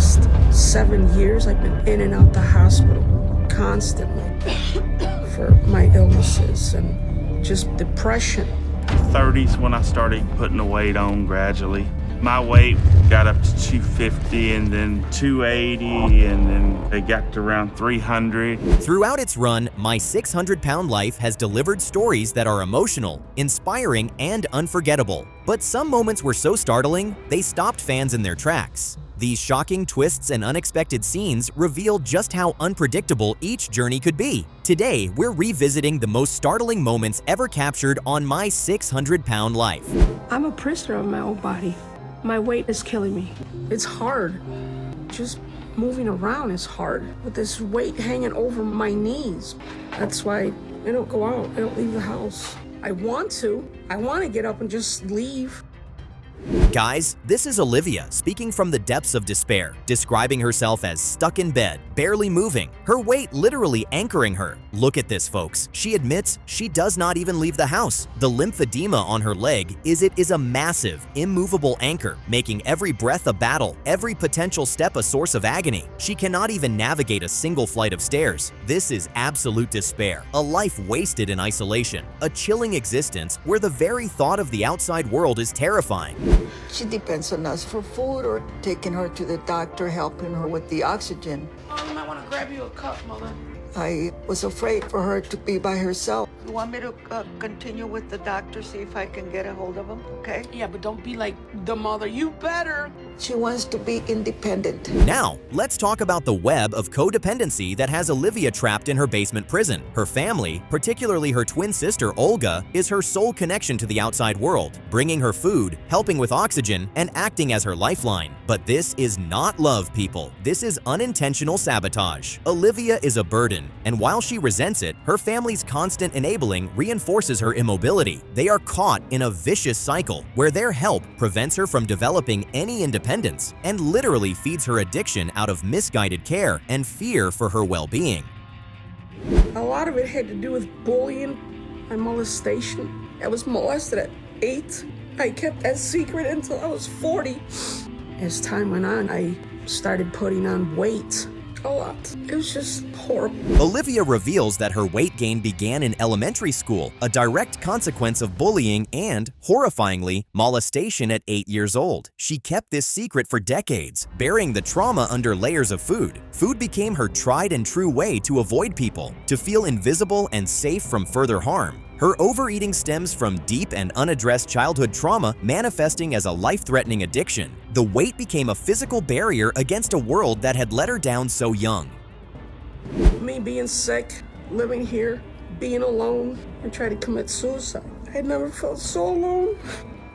last 7 years, I've been in and out the hospital constantly for my illnesses and just depression. 30s when I started putting the weight on gradually. My weight got up to 250 and then 280 and then they got to around 300. Throughout its run, My 600-Pound Life has delivered stories that are emotional, inspiring, and unforgettable. But some moments were so startling, they stopped fans in their tracks. These shocking twists and unexpected scenes reveal just how unpredictable each journey could be. Today, we're revisiting the most startling moments ever captured on My 600-Pound Life. I'm a prisoner of my own body. My weight is killing me. It's hard. Just moving around is hard with this weight hanging over my knees. That's why I don't go out. I don't leave the house. I want to. I want to get up and just leave. Guys, this is Olivia speaking from the depths of despair, describing herself as stuck in bed, barely moving, her weight literally anchoring her. Look at this, folks. She admits she does not even leave the house. The lymphedema on her leg is a massive, immovable anchor, making every breath a battle, every potential step a source of agony. She cannot even navigate a single flight of stairs. This is absolute despair, a life wasted in isolation, a chilling existence where the very thought of the outside world is terrifying. She depends on us for food or taking her to the doctor, helping her with the oxygen. Oh, you might want to grab you a cup, Mother. I was afraid for her to be by herself. You want me to continue with the doctor, see if I can get a hold of him, okay? Yeah, but don't be like the mother. You better. She wants to be independent. Now, let's talk about the web of codependency that has Olivia trapped in her basement prison. Her family, particularly her twin sister Olga, is her sole connection to the outside world, bringing her food, helping with oxygen, and acting as her lifeline. But this is not love, people. This is unintentional sabotage. Olivia is a burden, and while she resents it, her family's constant enabling reinforces her immobility. They are caught in a vicious cycle where their help prevents her from developing any independence and literally feeds her addiction out of misguided care and fear for her well-being. A lot of it had to do with bullying and molestation. I was molested at 8. I kept that secret until I was 40. As time went on, I started putting on weight. A lot. It was just horrible. Olivia reveals that her weight gain began in elementary school, a direct consequence of bullying and, horrifyingly, molestation at 8 years old. She kept this secret for decades, burying the trauma under layers of food. Food became her tried and true way to avoid people, to feel invisible and safe from further harm. Her overeating stems from deep and unaddressed childhood trauma manifesting as a life-threatening addiction. The weight became a physical barrier against a world that had let her down so young. Me being sick, living here, being alone, and trying to commit suicide. I had never felt so alone.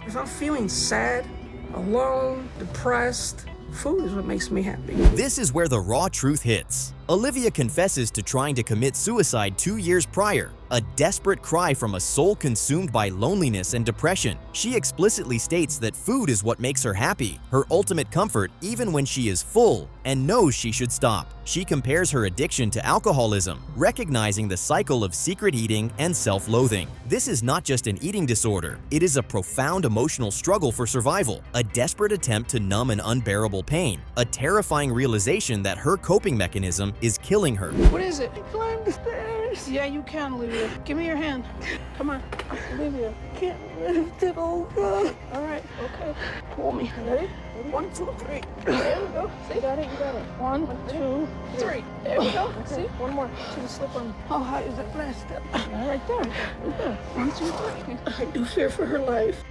If I'm feeling sad, alone, depressed, food is what makes me happy. This is where the raw truth hits. Olivia confesses to trying to commit suicide 2 years prior, a desperate cry from a soul consumed by loneliness and depression. She explicitly states that food is what makes her happy, her ultimate comfort even when she is full and knows she should stop. She compares her addiction to alcoholism, recognizing the cycle of secret eating and self-loathing. This is not just an eating disorder, it is a profound emotional struggle for survival, a desperate attempt to numb an unbearable pain, a terrifying realization that her coping mechanism is killing her. What is it? Climb the stairs. Yeah, you can, Olivia. Give me your hand. Come on, Olivia. Can't lift it, Olga. All right, okay. Pull me. Ready? 1, 2, 3. There we go. See? You got it, you got it. 1, 2, 3. There we go. See? One more. To the slip on. How high is that last step? Right there. Right there. 1, 2, 3. I do fear for her life.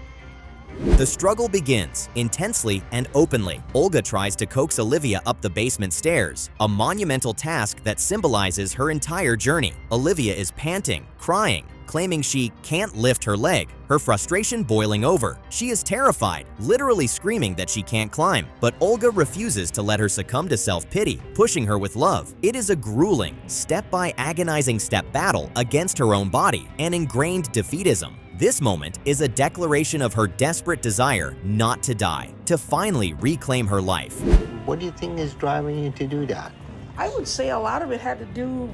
The struggle begins, intensely and openly. Olga tries to coax Olivia up the basement stairs, a monumental task that symbolizes her entire journey. Olivia is panting, crying, claiming she can't lift her leg, her frustration boiling over. She is terrified, literally screaming that she can't climb, but Olga refuses to let her succumb to self-pity, pushing her with love. It is a grueling, step-by-agonizing step battle against her own body and ingrained defeatism. This moment is a declaration of her desperate desire not to die, to finally reclaim her life. What do you think is driving you to do that? I would say a lot of it had to do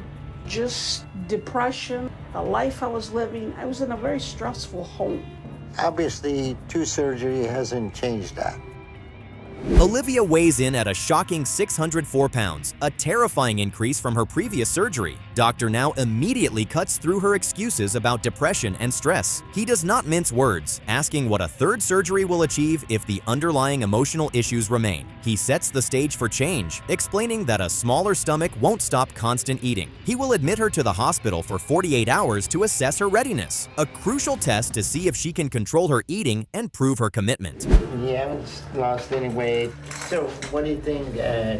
just depression, the life I was living. I was in a very stressful home. Obviously, 2 surgery hasn't changed that. Olivia weighs in at a shocking 604 pounds, a terrifying increase from her previous surgery. Dr. Now immediately cuts through her excuses about depression and stress. He does not mince words, asking what a third surgery will achieve if the underlying emotional issues remain. He sets the stage for change, explaining that a smaller stomach won't stop constant eating. He will admit her to the hospital for 48 hours to assess her readiness, a crucial test to see if she can control her eating and prove her commitment. You haven't lost any weight. So what do you think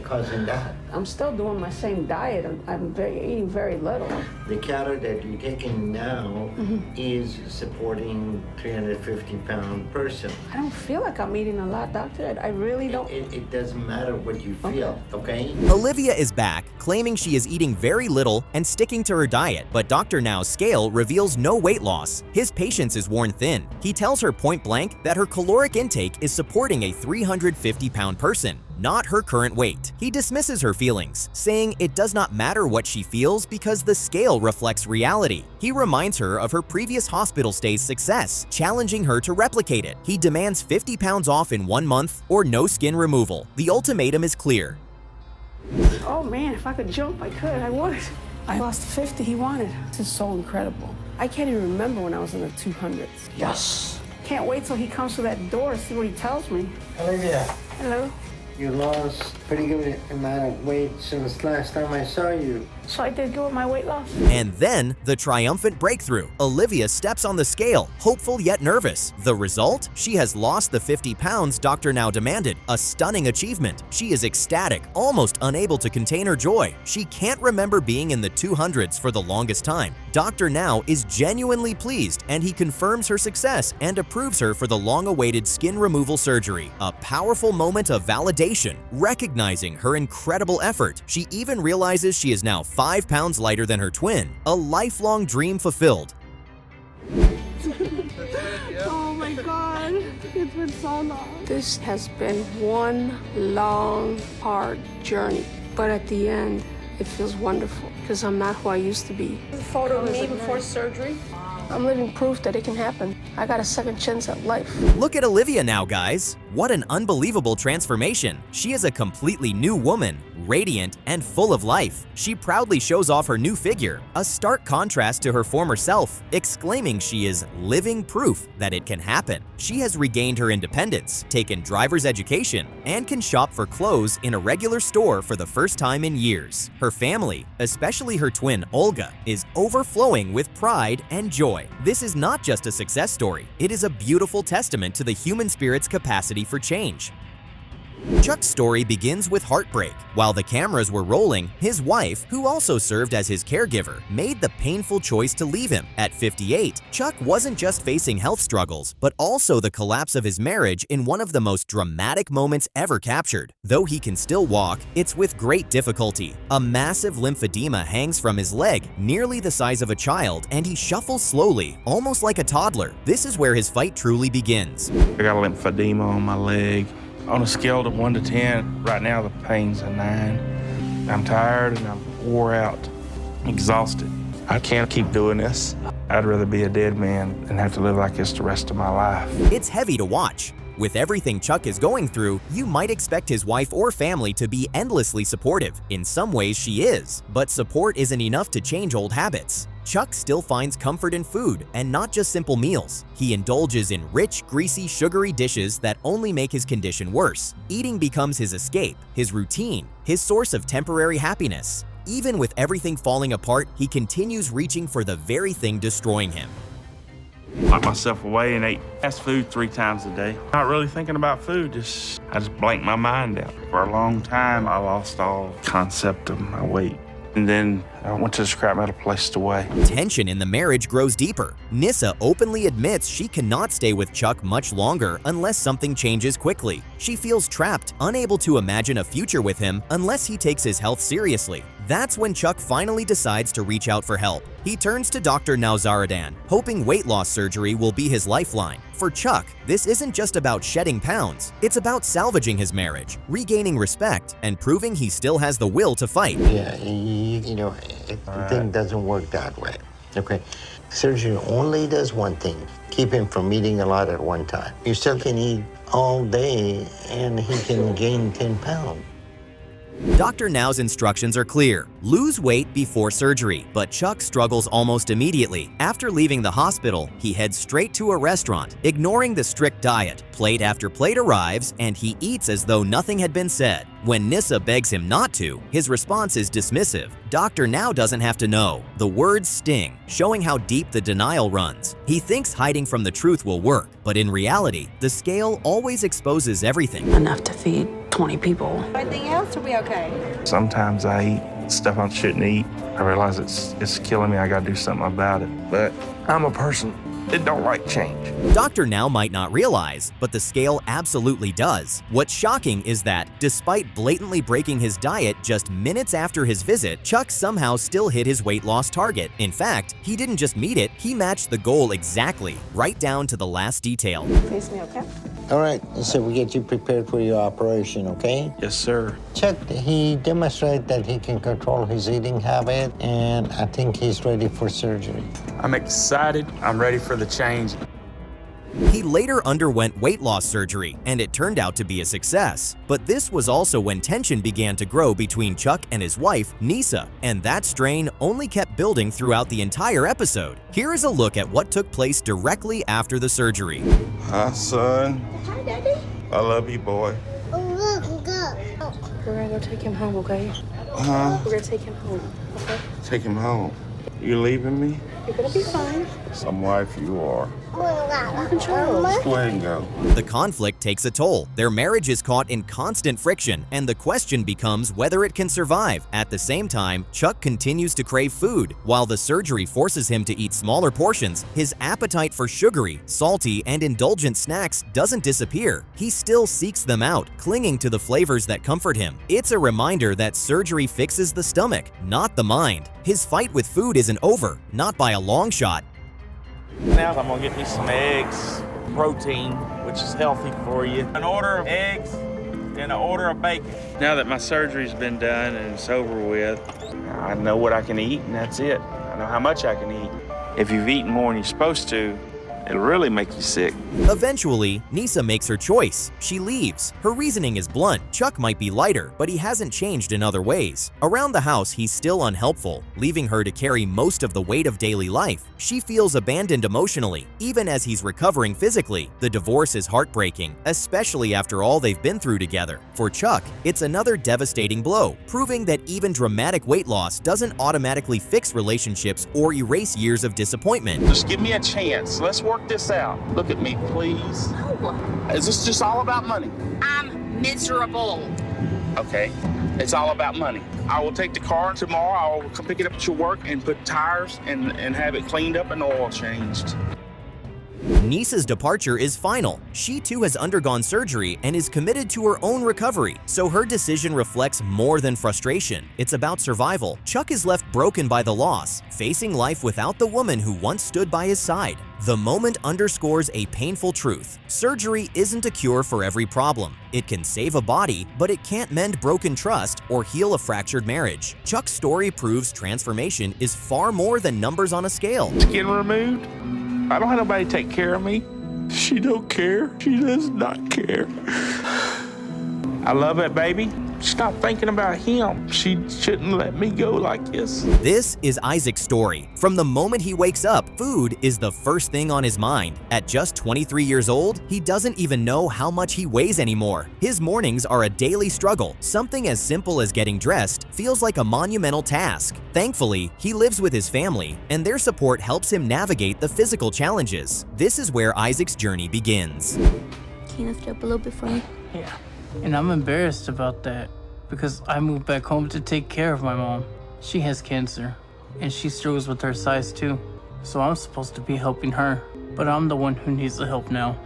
causing that? I'm still doing my same diet. I'm eating very little. The calorie that you're taking now is supporting 350-pound person. I don't feel like I'm eating a lot, doctor. I really don't. It doesn't matter what you feel, okay? Olivia is back, claiming she is eating very little and sticking to her diet, but Dr. Now's scale reveals no weight loss. His patience is worn thin. He tells her point blank that her caloric intake is supporting a 350-pound person, not her current weight. He dismisses her feelings, saying it does not matter what she feels because the scale reflects reality. He reminds her of her previous hospital stay's success, challenging her to replicate it. He demands 50 pounds off in 1 month or no skin removal. The ultimatum is clear. Oh man, if I could jump, I could. I would. I lost the 50 he wanted. This is so incredible. I can't even remember when I was in the 200s. Yes. Can't wait till he comes through that door to see what he tells me. Olivia, Hello? you lost pretty good amount of weight since last time I saw you. So I did good with my weight loss? And then, the triumphant breakthrough. Olivia steps on the scale, hopeful yet nervous. The result? She has lost the 50 pounds Dr. Now demanded, a stunning achievement. She is ecstatic, almost unable to contain her joy. She can't remember being in the 200s for the longest time. Dr. Now is genuinely pleased, and he confirms her success and approves her for the long-awaited skin removal surgery. A powerful moment of validation, recognizing her incredible effort. She even realizes she is now 5 pounds lighter than her twin, a lifelong dream fulfilled. Oh my God, it's been so long. This has been one long, hard journey. But at the end, it feels wonderful because I'm not who I used to be. The photo of me before surgery. I'm living proof that it can happen. I got a second chance at life. Look at Olivia now, guys. What an unbelievable transformation. She is a completely new woman, radiant and full of life. She proudly shows off her new figure, a stark contrast to her former self, exclaiming she is living proof that it can happen. She has regained her independence, taken driver's education, and can shop for clothes in a regular store for the first time in years. Her family, especially her twin Olga, is overflowing with pride and joy. This is not just a success story, it is a beautiful testament to the human spirit's capacity for change. Chuck's story begins with heartbreak. While the cameras were rolling, his wife, who also served as his caregiver, made the painful choice to leave him. At 58, Chuck wasn't just facing health struggles, but also the collapse of his marriage in one of the most dramatic moments ever captured. Though he can still walk, it's with great difficulty. A massive lymphedema hangs from his leg, nearly the size of a child, and he shuffles slowly, almost like a toddler. This is where his fight truly begins. I got a lymphedema on my leg. On a scale of 1 to 10, right now the pain's a 9. I'm tired and I'm wore out, exhausted. I can't keep doing this. I'd rather be a dead man than have to live like this the rest of my life. It's heavy to watch. With everything Chuck is going through, you might expect his wife or family to be endlessly supportive. In some ways, she is, but support isn't enough to change old habits. Chuck still finds comfort in food, and not just simple meals. He indulges in rich, greasy, sugary dishes that only make his condition worse. Eating becomes his escape, his routine, his source of temporary happiness. Even with everything falling apart, he continues reaching for the very thing destroying him. Locked myself away and ate fast food 3 times a day. Not really thinking about food, I just blanked my mind out. For a long time, I lost all concept of my weight. And then I went to the scrap metal place to weigh. Tension in the marriage grows deeper. Nyssa openly admits she cannot stay with Chuck much longer unless something changes quickly. She feels trapped, unable to imagine a future with him unless he takes his health seriously. That's when Chuck finally decides to reach out for help. He turns to Dr. Nowzaradan, hoping weight loss surgery will be his lifeline. For Chuck, this isn't just about shedding pounds, it's about salvaging his marriage, regaining respect, and proving he still has the will to fight. Yeah, you know, everything doesn't work that way. Okay. Surgery only does one thing, keep him from eating a lot at one time. You still can eat all day and he can gain 10 pounds. Dr. Now's instructions are clear. Lose weight before surgery, but Chuck struggles almost immediately. After leaving the hospital, he heads straight to a restaurant, ignoring the strict diet. Plate after plate arrives, and he eats as though nothing had been said. When Nyssa begs him not to, his response is dismissive. Dr. Now doesn't have to know. The words sting, showing how deep the denial runs. He thinks hiding from the truth will work, but in reality, the scale always exposes everything. Enough to feed 20 people. Anything else? Are we okay? Sometimes I eat stuff I shouldn't eat. I realize it's killing me. I gotta do something about it. But I'm a person that don't like change. Dr. Now might not realize, but the scale absolutely does. What's shocking is that, despite blatantly breaking his diet just minutes after his visit, Chuck somehow still hit his weight loss target. In fact, he didn't just meet it, he matched the goal exactly, right down to the last detail. Face me, okay? All right, so we get you prepared for your operation, okay? Yes, sir. Chuck, he demonstrated that he can control his eating habit, and I think he's ready for surgery. I'm excited. I'm ready for the change. He later underwent weight loss surgery, and it turned out to be a success. But this was also when tension began to grow between Chuck and his wife, Nyssa, and that strain only kept building throughout the entire episode. Here is a look at what took place directly after the surgery. Hi, son. Hi, Daddy. I love you, boy. We're gonna go take him home, okay? Huh? We're gonna take him home, okay? Take him home. You leaving me? You're gonna be fine. Some wife you are. Control. Just go ahead and go. The conflict takes a toll. Their marriage is caught in constant friction, and the question becomes whether it can survive. At the same time, Chuck continues to crave food. While the surgery forces him to eat smaller portions, his appetite for sugary, salty, and indulgent snacks doesn't disappear. He still seeks them out, clinging to the flavors that comfort him. It's a reminder that surgery fixes the stomach, not the mind. His fight with food isn't over, not by a long shot. Now I'm gonna get me some eggs, protein, which is healthy for you. An order of eggs and an order of bacon. Now that my surgery's been done and it's over with, I know what I can eat and that's it. I know how much I can eat. If you've eaten more than you're supposed to, it'll really make you sick. Eventually, Nyssa makes her choice. She leaves. Her reasoning is blunt. Chuck might be lighter, but he hasn't changed in other ways. Around the house, he's still unhelpful, leaving her to carry most of the weight of daily life. She feels abandoned emotionally, even as he's recovering physically. The divorce is heartbreaking, especially after all they've been through together. For Chuck, it's another devastating blow, proving that even dramatic weight loss doesn't automatically fix relationships or erase years of disappointment. Just give me a chance. Let's work this out. Look at me, please. No. Is this just all about money? I'm miserable. Okay, it's all about money. I will take the car tomorrow. I will come pick it up at your work and put tires and have it cleaned up and oil changed. Nyssa's departure is final. She too has undergone surgery and is committed to her own recovery, so her decision reflects more than frustration. It's about survival. Chuck is left broken by the loss, facing life without the woman who once stood by his side. The moment underscores a painful truth. Surgery isn't a cure for every problem. It can save a body, but it can't mend broken trust or heal a fractured marriage. Chuck's story proves transformation is far more than numbers on a scale. Skin removed? I don't have nobody take care of me. She don't care. She does not care. I love that baby. Stop thinking about him. She shouldn't let me go like this. This is Isaac's story. From the moment he wakes up, food is the first thing on his mind. At just 23 years old, he doesn't even know how much he weighs anymore. His mornings are a daily struggle. Something as simple as getting dressed feels like a monumental task. Thankfully, he lives with his family, and their support helps him navigate the physical challenges. This is where Isaac's journey begins. Can you lift up a little bit for me? Yeah, and I'm embarrassed about that because I moved back home to take care of my mom. She has cancer, and she struggles with her size too, so I'm supposed to be helping her, but I'm the one who needs the help now.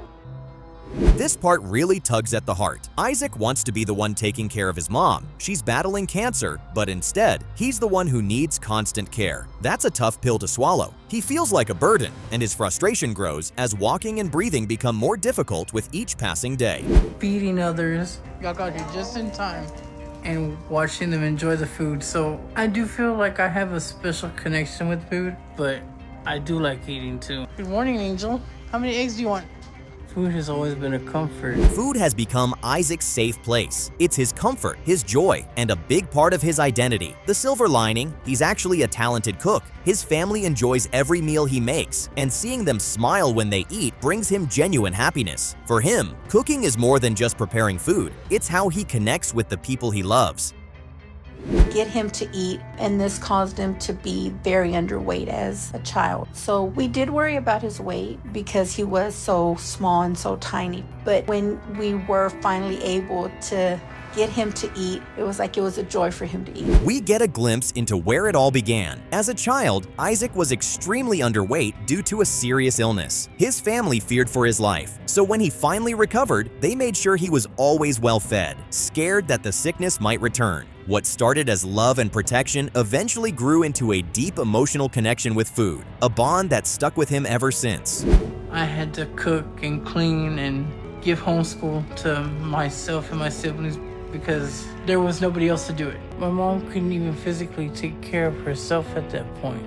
This part really tugs at the heart. Isaac wants to be the one taking care of his mom. She's battling cancer, but instead, he's the one who needs constant care. That's a tough pill to swallow. He feels like a burden, and his frustration grows as walking and breathing become more difficult with each passing day. Feeding others, y'all got here just in time, and watching them enjoy the food, so I do feel like I have a special connection with food, but I do like eating too. Good morning, Angel. How many eggs do you want? Food has always been a comfort. Food has become Isaac's safe place. It's his comfort, his joy, and a big part of his identity. The silver lining, he's actually a talented cook. His family enjoys every meal he makes, and seeing them smile when they eat brings him genuine happiness. For him, cooking is more than just preparing food. It's how he connects with the people he loves. Get him to eat, and this caused him to be very underweight as a child. So we did worry about his weight because he was so small and so tiny. But when we were finally able to get him to eat, it was like it was a joy for him to eat. We get a glimpse into where it all began. As a child, Isaac was extremely underweight due to a serious illness. His family feared for his life, so when he finally recovered, they made sure he was always well fed, scared that the sickness might return. What started as love and protection eventually grew into a deep emotional connection with food, a bond that stuck with him ever since. I had to cook and clean and give homeschool to myself and my siblings because there was nobody else to do it. My mom couldn't even physically take care of herself at that point.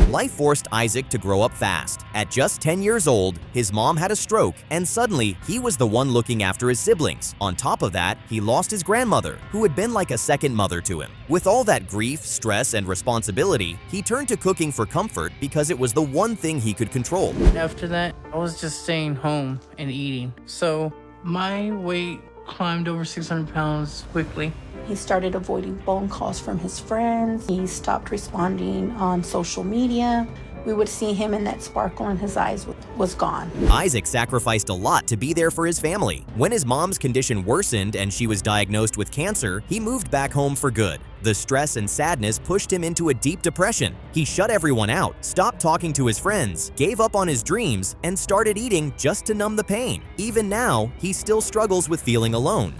Life forced Isaac to grow up fast. At just 10 years old, his mom had a stroke, and suddenly he was the one looking after his siblings. On top of that, he lost his grandmother, who had been like a second mother to him. With all that grief, stress, and responsibility, he turned to cooking for comfort because it was the one thing he could control. After that, I was just staying home and eating. So my weight climbed over 600 pounds quickly. He started avoiding phone calls from his friends. He stopped responding on social media. We would see him and that sparkle in his eyes was gone. Isaac sacrificed a lot to be there for his family. When his mom's condition worsened and she was diagnosed with cancer, he moved back home for good. The stress and sadness pushed him into a deep depression. He shut everyone out, stopped talking to his friends, gave up on his dreams, and started eating just to numb the pain. Even now, he still struggles with feeling alone.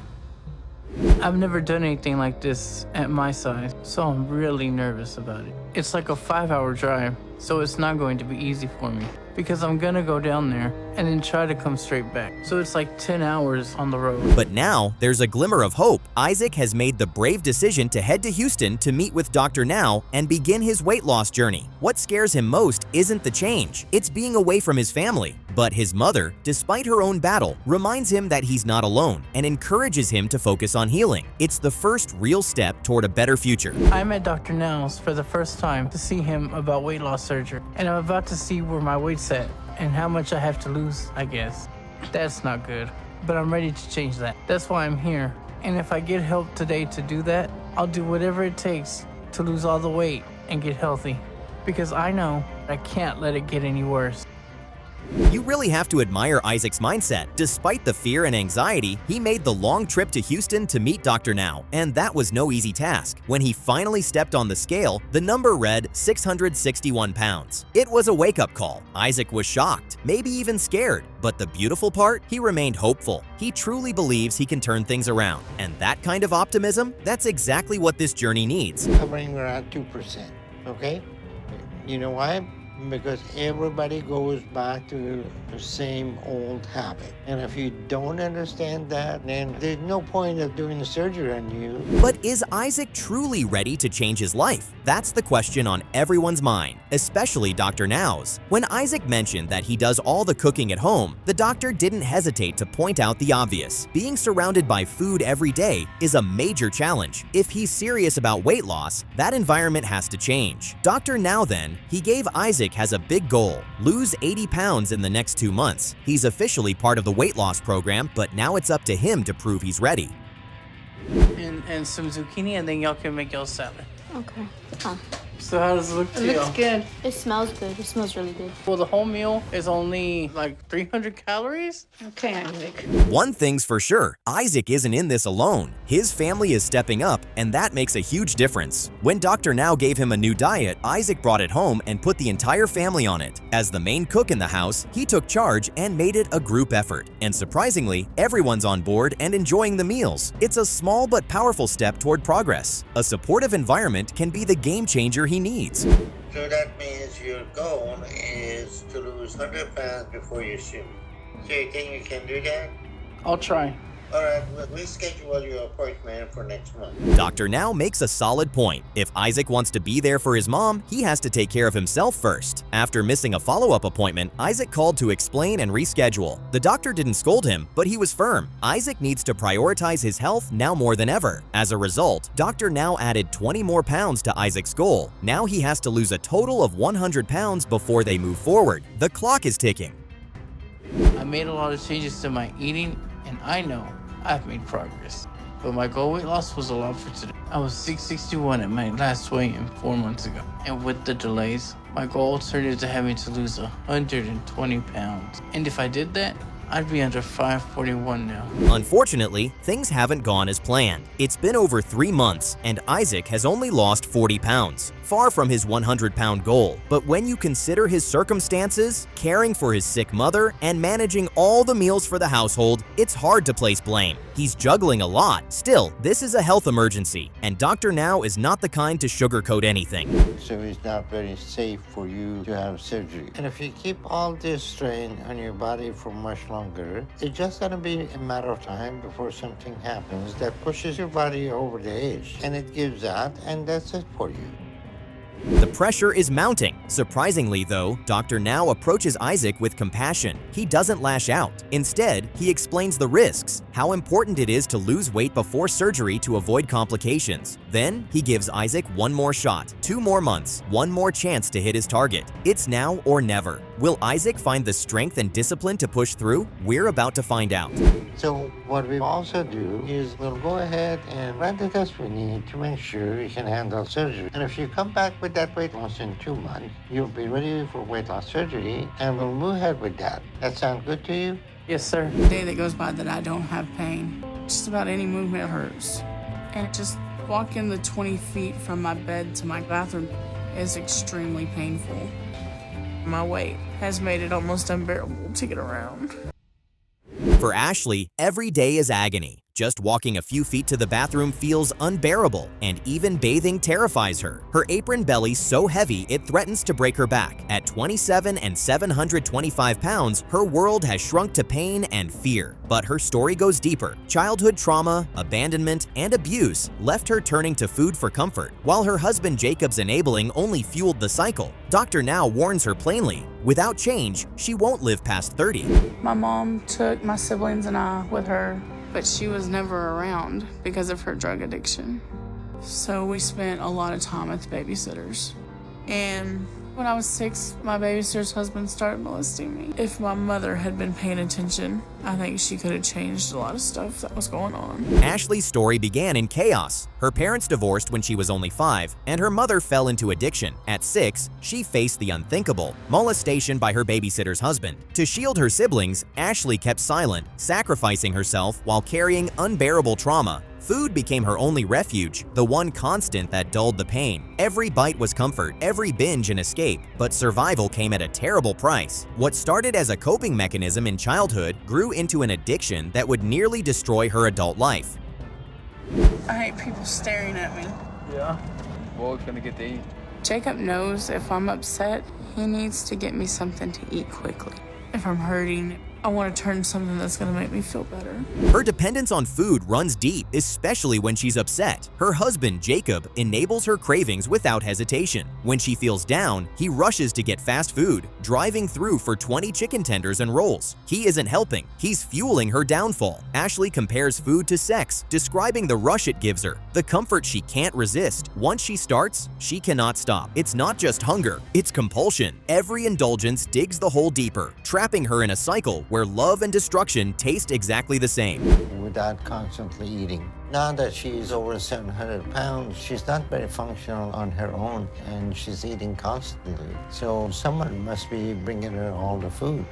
I've never done anything like this at my size, so I'm really nervous about it. It's like a 5-hour drive, so it's not going to be easy for me because I'm gonna go down there and then try to come straight back. So it's like 10 hours on the road. But now, there's a glimmer of hope. Isaac has made the brave decision to head to Houston to meet with Dr. Now and begin his weight loss journey. What scares him most isn't the change, it's being away from his family. But his mother, despite her own battle, reminds him that he's not alone and encourages him to focus on healing. It's the first real step toward a better future. I met Dr. Now's for the first time to see him about weight loss surgery, and I'm about to see where my weight's at and how much I have to lose, I guess. That's not good, but I'm ready to change that. That's why I'm here, and if I get help today to do that, I'll do whatever it takes to lose all the weight and get healthy, because I know I can't let it get any worse. You really have to admire Isaac's mindset. Despite the fear and anxiety, he made the long trip to Houston to meet Dr. Now, and that was no easy task. When he finally stepped on the scale, the number read 661 pounds. It was a wake-up call. Isaac was shocked, maybe even scared, but the beautiful part, he remained hopeful. He truly believes he can turn things around, and that kind of optimism, that's exactly what this journey needs. Hovering around 2%, okay? You know why? Because everybody goes back to the same old habit. And if you don't understand that, then there's no point of doing the surgery on you. But is Isaac truly ready to change his life? That's the question on everyone's mind, especially Dr. Now's. When Isaac mentioned that he does all the cooking at home, the doctor didn't hesitate to point out the obvious. Being surrounded by food every day is a major challenge. If he's serious about weight loss, that environment has to change. Dr. Now then, he gave Isaac has a big goal: lose 80 pounds in the next 2 months. He's officially part of the weight loss program, but now it's up to him to prove he's ready. And some zucchini, and then y'all can make y'all salad. Okay. Oh. So how does it look to It y'all? looks good. It smells good. It smells really good. Well, the whole meal is only like 300 calories. Okay, Isaac. One thing's for sure, Isaac isn't in this alone. His family is stepping up, and that makes a huge difference. When Dr. Now gave him a new diet, Isaac brought it home and put the entire family on it. As the main cook in the house, he took charge and made it a group effort. And surprisingly, everyone's on board and enjoying the meals. It's a small but powerful step toward progress. A supportive environment can be the game changer he needs. So that means your goal is to lose 100 pounds before you shoot. So you think you can do that? I'll try. All right, we'll schedule your appointment for next month. Dr. Now makes a solid point. If Isaac wants to be there for his mom, he has to take care of himself first. After missing a follow-up appointment, Isaac called to explain and reschedule. The doctor didn't scold him, but he was firm. Isaac needs to prioritize his health now more than ever. As a result, Dr. Now added 20 more pounds to Isaac's goal. Now he has to lose a total of 100 pounds before they move forward. The clock is ticking. I made a lot of changes to my eating, and I know I've made progress. But my goal weight loss was a lot for today. I was 661 at my last weigh-in 4 months ago. And with the delays, my goal turned into having to lose 120 pounds. And if I did that, I'd be under 541 now. Unfortunately, things haven't gone as planned. It's been over 3 months, and Isaac has only lost 40 pounds, far from his 100-pound goal. But when you consider his circumstances, caring for his sick mother, and managing all the meals for the household, it's hard to place blame. He's juggling a lot. Still, this is a health emergency, and Dr. Now is not the kind to sugarcoat anything. So it's not very safe for you to have surgery. And if you keep all this strain on your body for much longer, it's just gonna be a matter of time before something happens that pushes your body over the edge. And it gives out, and that's it for you. The pressure is mounting. Surprisingly, though, Dr. Now approaches Isaac with compassion. He doesn't lash out. Instead, he explains the risks, how important it is to lose weight before surgery to avoid complications. Then, he gives Isaac one more shot, 2 more months, one more chance to hit his target. It's now or never. Will Isaac find the strength and discipline to push through? We're about to find out. So what we also do is we'll go ahead and run the tests we need to make sure you can handle surgery. And if you come back with that weight loss in 2 months, you'll be ready for weight loss surgery, and we'll move ahead with that. That sound good to you? Yes, sir. The day that goes by that I don't have pain, just about any movement hurts. And just walking the 20 feet from my bed to my bathroom is extremely painful. My weight has made it almost unbearable to get around. For Ashley, every day is agony. Just walking a few feet to the bathroom feels unbearable, and even bathing terrifies her. Her apron belly's so heavy it threatens to break her back. At 27 and 725 pounds, her world has shrunk to pain and fear. But her story goes deeper. Childhood trauma, abandonment, and abuse left her turning to food for comfort, while her husband Jacob's enabling only fueled the cycle. Dr. Now warns her plainly, without change, she won't live past 30. My mom took my siblings and I with her, but she was never around because of her drug addiction. So we spent a lot of time with babysitters. And when I was 6, my babysitter's husband started molesting me. If my mother had been paying attention, I think she could have changed a lot of stuff that was going on. Ashley's story began in chaos. Her parents divorced when she was only 5, and her mother fell into addiction. At 6, she faced the unthinkable, molestation by her babysitter's husband. To shield her siblings, Ashley kept silent, sacrificing herself while carrying unbearable trauma. Food became her only refuge, the one constant that dulled the pain. Every bite was comfort, every binge an escape, but survival came at a terrible price. What started as a coping mechanism in childhood grew into an addiction that would nearly destroy her adult life. I hate people staring at me. Yeah. What are we gonna get to eat? Jacob knows if I'm upset, he needs to get me something to eat quickly. If I'm hurting, I want to turn something that's going to make me feel better. Her dependence on food runs deep, especially when she's upset. Her husband, Jacob, enables her cravings without hesitation. When she feels down, he rushes to get fast food, driving through for 20 chicken tenders and rolls. He isn't helping, he's fueling her downfall. Ashley compares food to sex, describing the rush it gives her, the comfort she can't resist. Once she starts, she cannot stop. It's not just hunger, it's compulsion. Every indulgence digs the hole deeper, trapping her in a cycle where love and destruction taste exactly the same. Without constantly eating. Now that she's over 700 pounds, she's not very functional on her own, and she's eating constantly. So someone must be bringing her all the food.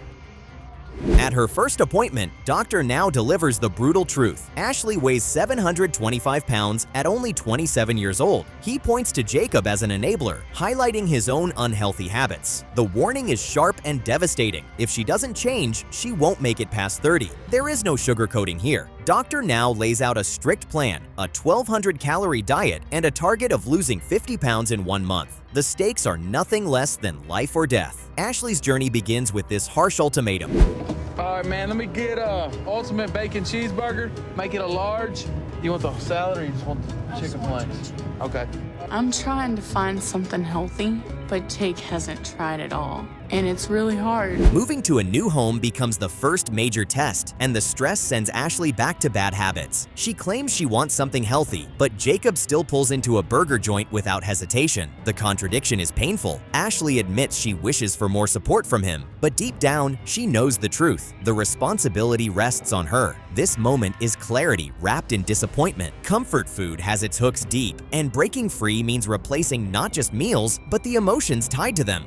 At her first appointment, Dr. Now delivers the brutal truth. Ashley weighs 725 pounds at only 27 years old. He points to Jacob as an enabler, highlighting his own unhealthy habits. The warning is sharp and devastating. If she doesn't change, she won't make it past 30. There is no sugarcoating here. Dr. Now lays out a strict plan, a 1,200-calorie diet, and a target of losing 50 pounds in 1 month. The stakes are nothing less than life or death. Ashley's journey begins with this harsh ultimatum. All right, man, let me get a ultimate bacon cheeseburger. Make it a large. You want the salad or you just want the chicken wings? Okay. I'm trying to find something healthy, but Jake hasn't tried it all, and it's really hard. Moving to a new home becomes the first major test, and the stress sends Ashley back to bad habits. She claims she wants something healthy, but Jacob still pulls into a burger joint without hesitation. The contradiction is painful. Ashley admits she wishes for more support from him, but deep down, she knows the truth. The responsibility rests on her. This moment is clarity wrapped in disappointment. Comfort food has its hooks deep, and breaking free means replacing not just meals, but the emotions tied to them.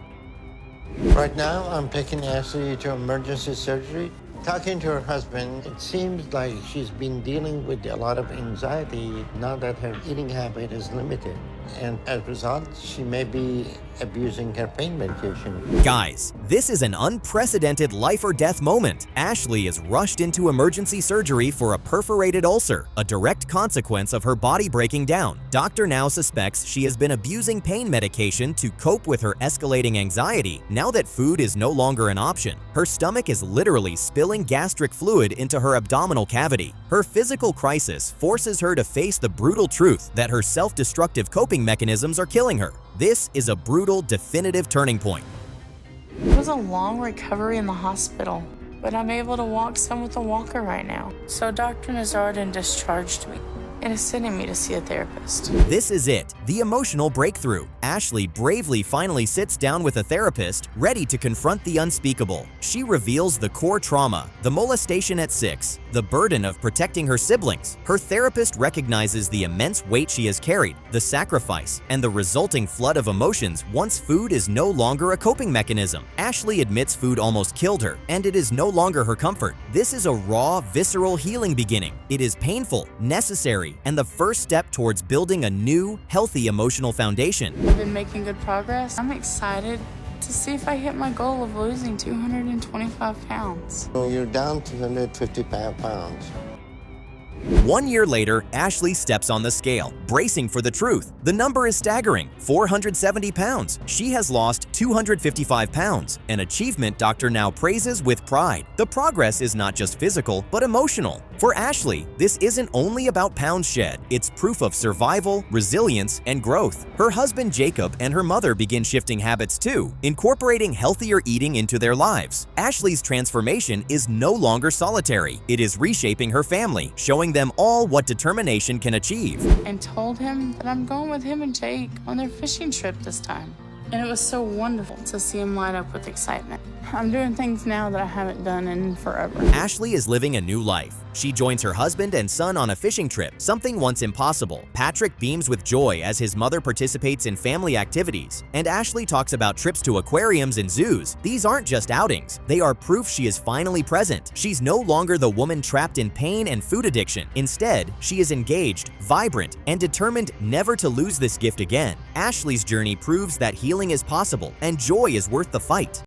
Right now, I'm taking Ashley to emergency surgery. Talking to her husband, it seems like she's been dealing with a lot of anxiety now that her eating habit is limited. And as a result, she may be abusing her pain medication. Guys, this is an unprecedented life or death moment. Ashley is rushed into emergency surgery for a perforated ulcer, a direct consequence of her body breaking down. Doctor now suspects she has been abusing pain medication to cope with her escalating anxiety now that food is no longer an option. Her stomach is literally spilling gastric fluid into her abdominal cavity. Her physical crisis forces her to face the brutal truth that her self-destructive coping mechanisms are killing her. This is a brutal, definitive turning point. It was a long recovery in the hospital, but I'm able to walk some with a walker right now. So Dr. Nazardin discharged me and is sending me to see a therapist. This is it, the emotional breakthrough. Ashley bravely finally sits down with a therapist, ready to confront the unspeakable. She reveals the core trauma, the molestation at 6, the burden of protecting her siblings. Her therapist recognizes the immense weight she has carried, the sacrifice, and the resulting flood of emotions once food is no longer a coping mechanism. Ashley admits food almost killed her, and it is no longer her comfort. This is a raw, visceral healing beginning. It is painful, necessary, and the first step towards building a new, healthy emotional foundation. I've been making good progress. I'm excited to see if I hit my goal of losing 225 pounds. So you're down to 155 pounds. 1 year later, Ashley steps on the scale, bracing for the truth. The number is staggering, 470 pounds. She has lost 255 pounds, an achievement doctor now praises with pride. The progress is not just physical, but emotional. For Ashley, this isn't only about pounds shed, it's proof of survival, resilience, and growth. Her husband Jacob and her mother begin shifting habits too, incorporating healthier eating into their lives. Ashley's transformation is no longer solitary. It is reshaping her family, showing them all what determination can achieve. And told him that I'm going with him and Jake on their fishing trip this time. And it was so wonderful to see him light up with excitement. I'm doing things now that I haven't done in forever. Ashley is living a new life. She joins her husband and son on a fishing trip, something once impossible. Patrick beams with joy as his mother participates in family activities, and Ashley talks about trips to aquariums and zoos. These aren't just outings, they are proof she is finally present. She's no longer the woman trapped in pain and food addiction. Instead, she is engaged, vibrant, and determined never to lose this gift again. Ashley's journey proves that healing is possible and joy is worth the fight.